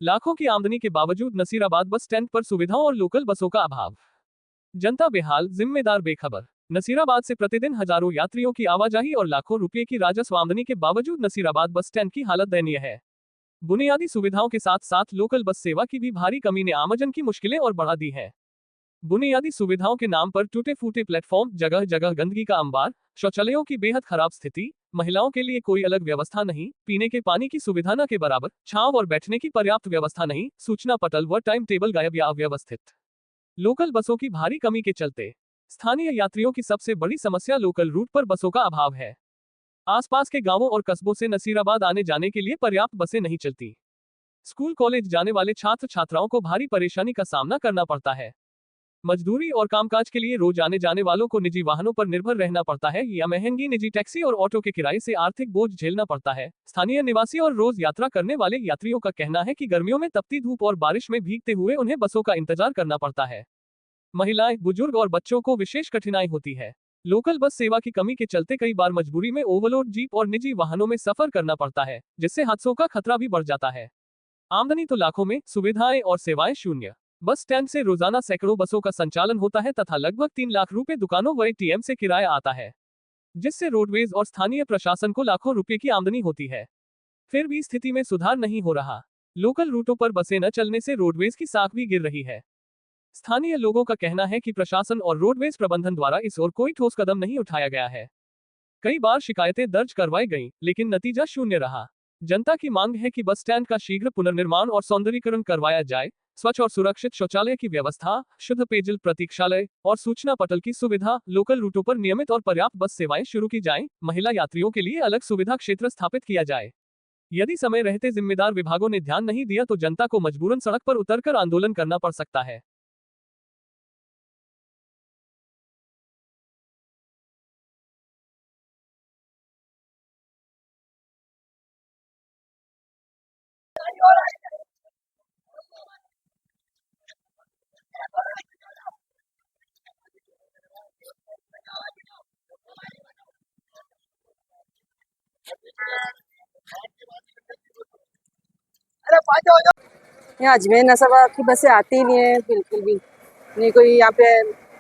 लाखों की आमदनी के बावजूद नसीराबाद बस स्टैंड पर सुविधाओं और लोकल बसों का अभाव। जनता बेहाल, जिम्मेदार बेखबर। नसीराबाद से प्रतिदिन हजारों यात्रियों की आवाजाही और लाखों रुपए की राजस्व आमदनी के बावजूद नसीराबाद बस स्टैंड की हालत दयनीय है। बुनियादी सुविधाओं के साथ साथ लोकल बस सेवा की भी भारी कमी ने आमजन की मुश्किलें और बढ़ा दी है। बुनियादी सुविधाओं के नाम पर टूटे फूटे प्लेटफॉर्म, जगह जगह गंदगी का अंबार, शौचालयों की बेहद खराब स्थिति, महिलाओं के लिए कोई अलग व्यवस्था नहीं, पीने के पानी की सुविधा न के बराबर, छांव और बैठने की पर्याप्त व्यवस्था नहीं, सूचना पटल व टाइम टेबल गायब या अव्यवस्थित। लोकल बसों की भारी कमी के चलते स्थानीय यात्रियों की सबसे बड़ी समस्या लोकल रूट पर बसों का अभाव है। आसपास के गांवों और कस्बों से नसीराबाद आने जाने के लिए पर्याप्त बसें नहीं चलती। स्कूल कॉलेज जाने वाले छात्र छात्राओं को भारी परेशानी का सामना करना पड़ता है। मजदूरी और कामकाज के लिए रोज आने जाने वालों को निजी वाहनों पर निर्भर रहना पड़ता है या महंगी निजी टैक्सी और ऑटो के किराए से आर्थिक बोझ झेलना पड़ता है। स्थानीय निवासी और रोज यात्रा करने वाले यात्रियों का कहना है कि गर्मियों में तपती धूप और बारिश में भीगते हुए उन्हें बसों का इंतजार करना पड़ता है। महिलाएं, बुजुर्ग और बच्चों को विशेष कठिनाई होती है। लोकल बस सेवा की कमी के चलते कई बार मजबूरी में ओवरलोड जीप और निजी वाहनों में सफर करना पड़ता है, जिससे हादसों का खतरा भी बढ़ जाता है। आमदनी तो लाखों में, सुविधाएं और सेवाएं शून्य। बस स्टैंड से रोजाना सैकड़ों बसों का संचालन होता है तथा लगभग 3 लाख रुपए दुकानों व एटीएम से किराया आता है, जिससे रोडवेज और स्थानीय प्रशासन को लाखों रुपए की आमदनी होती है। फिर भी स्थिति में सुधार नहीं हो रहा। लोकल रूटों पर बसें न चलने से रोडवेज की साख भी गिर रही है। स्थानीय लोगों का कहना है कि प्रशासन और रोडवेज प्रबंधन द्वारा इस ओर कोई ठोस कदम नहीं उठाया गया है। कई बार शिकायतें दर्ज करवाई गईं, लेकिन नतीजा शून्य रहा। जनता की मांग है कि बस स्टैंड का शीघ्र पुनर्निर्माण और सौंदर्यीकरण करवाया जाए, स्वच्छ और सुरक्षित शौचालय की व्यवस्था, शुद्ध पेयजल प्रतीक्षालय और सूचना पटल की सुविधा, लोकल रूटों पर नियमित और पर्याप्त बस सेवाएं शुरू की जाएं, महिला यात्रियों के लिए अलग सुविधा क्षेत्र स्थापित किया जाए। यदि समय रहते जिम्मेदार विभागों ने ध्यान नहीं दिया तो जनता को मजबूरन सड़क पर उतरकर आंदोलन करना पड़ सकता है। यहाँ अजमेर नसीराबाद की बसें आती ही नहीं है, बिल्कुल भी नहीं। कोई यहाँ पे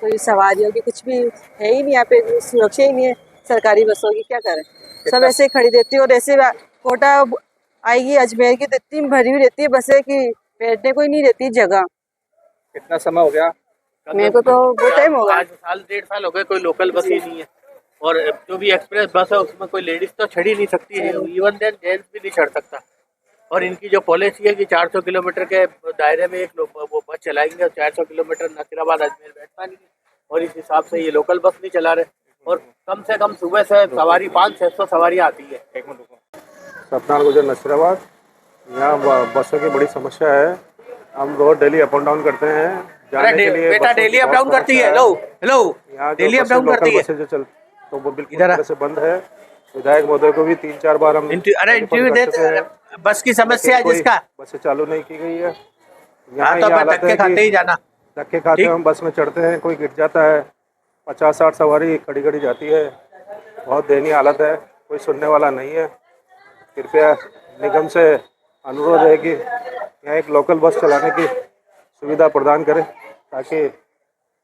कोई सवारियों की कुछ भी है ही नहीं, यहाँ पे सुरक्षा ही नहीं है सरकारी बसों की। क्या करें, सब ऐसे ही खड़ी रहती है और ऐसे कोटा आएगी अजमेर की तो इतनी भरी हुई रहती है बसें कि बैठने को ही नहीं रहती जगह। कितना समय हो गया? मेरे को तो बहुत टाइम होगा, 1.5 साल हो गए, कोई लोकल बस ही नहीं है। और जो भी एक्सप्रेस बस है उसमें कोई लेडीज तो चढ़ ही नहीं सकती है, इवन देन जेंट्स भी नहीं चढ़ सकता। और इनकी जो पॉलिसी है कि 400 किलोमीटर के दायरे में एक वो बस चलाएंगे और 400 किलोमीटर नसीराबाद अजमेर बैठता नहीं है, और इस हिसाब से ये लोकल बस नहीं चला रहे। और कम से कम सुबह से सवारी 500-600 सवारी आती है। एक मिनट रुको। सतनाम गुजर नसीराबाद, यहाँ बसों की बड़ी समस्या है। हम रोज डेली अप एंड डाउन करते हैं जाने के लिए। बेटा डेली अप डाउन करती है? हेलो यहाँ डेली अप डाउन करती है बसें जो चल तो वो बिल्कुल तरह से बंद है। विधायक महोदय को भी 3-4 बार हम इंटरव्यू देते। बस की समस्या है जिसका बसें चालू नहीं की गई है। यहाँ तो धक्के खाते ही जाना। धक्के खाते हम बस में चढ़ते हैं, कोई गिर जाता है, 50-60 सवारी खड़ी खड़ी जाती है। बहुत दयनीय हालत है, कोई सुनने वाला नहीं है। कृपया निगम से अनुरोध है कि यहाँ एक लोकल बस चलाने की सुविधा प्रदान करें ताकि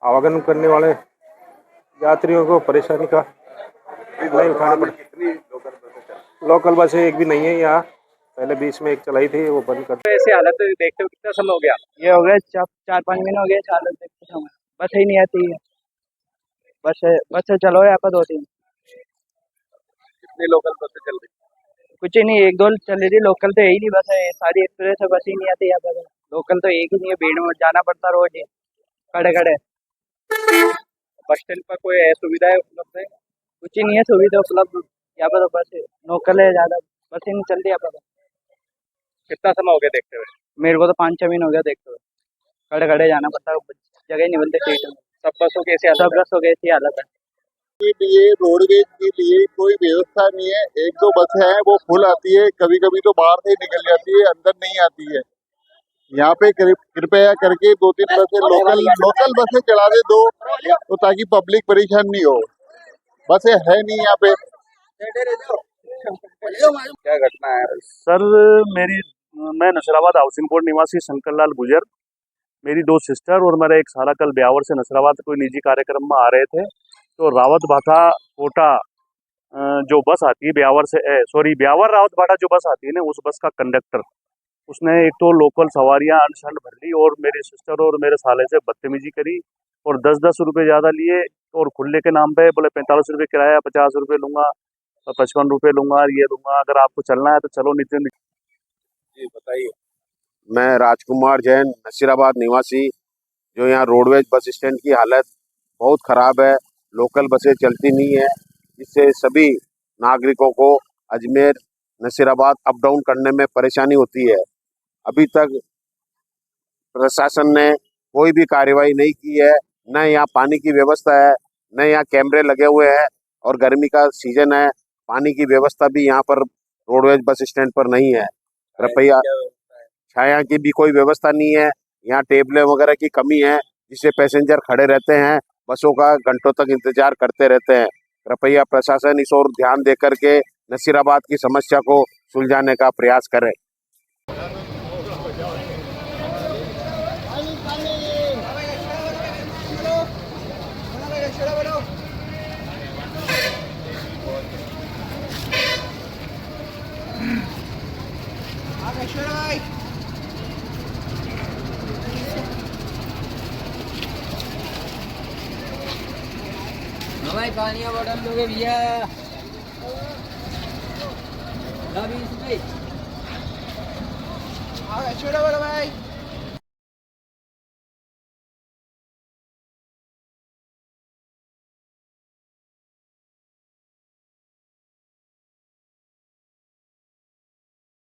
आवागमन करने वाले यात्रियों को परेशानी का नहीं उठाना पड़े। लोकल बसें एक भी नहीं है यहाँ, पहले बीच में एक चलाई थी, वो बंद कर। ऐसे हालत देखते हुए कितना समय हो गया? ये हो गए 4-5 महीने हो गए हालत देखते समय। बस ही नहीं आती है। बस चलो यहाँ पर 2-3। कितनी लोकल बसें चल रही? कुछ ही नहीं, 1-2 चल रही थी। लोकल तो है ही नहीं, बस है सारी एक्सप्रेस है, बस ही नहीं आती यहाँ पर। लोकल तो एक ही नहीं है, भीड़ में जाना पड़ता रोज ही खड़े खड़े। बस स्टैंड पर कोई सुविधा है उपलब्ध है? कुछ ही नहीं है सुविधा उपलब्ध यहाँ पर। तो बस लोकल है ज्यादा, बस ही नहीं चल रही यहाँ पर। कितना समय हो गया देखते हुए? मेरे को तो 5-6 महीने हो गया देखते हुए। खड़े खड़े जाना पड़ता है, जगह ही नहीं मिलती सीट में। सब बसों की ऐसी हालत सब बसों की ऐसी हालत है। के लिए रोडवेज के लिए कोई व्यवस्था नहीं है। 1-2 बसें हैं वो फुल आती है, कभी कभी तो बाहर से निकल जाती है, अंदर नहीं आती है। यहाँ पे कृपया करके 2-3 बसें लोकल बसें चला दे दो तो ताकि पब्लिक परेशान नहीं हो। बसें है नहीं यहाँ पे। क्या घटना है? सर मेरी मैं नसीराबाद हाउसिंग बोर्ड निवासी शंकर लाल गुजर, मेरी 2 सिस्टर और मेरा एक साला कल ब्यावर से नसीराबाद कोई निजी कार्यक्रम में आ रहे थे। तो रावत भाटा कोटा जो बस आती है ब्यावर से ब्यावर रावत भाटा जो बस आती है ना, उस बस का कंडक्टर उसने एक तो लोकल सवारियां अनशन भर ली और मेरी सिस्टर और मेरे साले से बदतमीजी करी और 10-10 रुपये ज़्यादा लिए और खुले के नाम पे बोले 45 रुपये किराया, 50 रुपये लूँगा, 55 रुपये लूँगा, ये लूँगा, अगर आपको चलना है तो चलो, नितिन। जी बताइए। मैं राजकुमार जैन, नसीराबाद निवासी। जो यहाँ रोडवेज बस स्टैंड की हालत बहुत ख़राब है, लोकल बसें चलती नहीं है, इससे सभी नागरिकों को अजमेर नसीराबाद अप डाउन करने में परेशानी होती है। अभी तक प्रशासन ने कोई भी कार्रवाई नहीं की है, न यहाँ पानी की व्यवस्था है, न यहाँ कैमरे लगे हुए हैं और गर्मी का सीजन है, पानी की व्यवस्था भी यहाँ पर रोडवेज बस स्टैंड पर नहीं है। कृपया छाया की भी कोई व्यवस्था नहीं है, यहाँ टेबलें वगैरह की कमी है जिससे पैसेंजर खड़े रहते हैं, बसों का घंटों तक इंतजार करते रहते हैं। कृपया प्रशासन इस ओर ध्यान दे करके नसीराबाद की समस्या को सुलझाने का प्रयास करे। हमारी पानी का बोतल दोगे भैया? 20 रुपये। छोड़ो बड़ो भाई।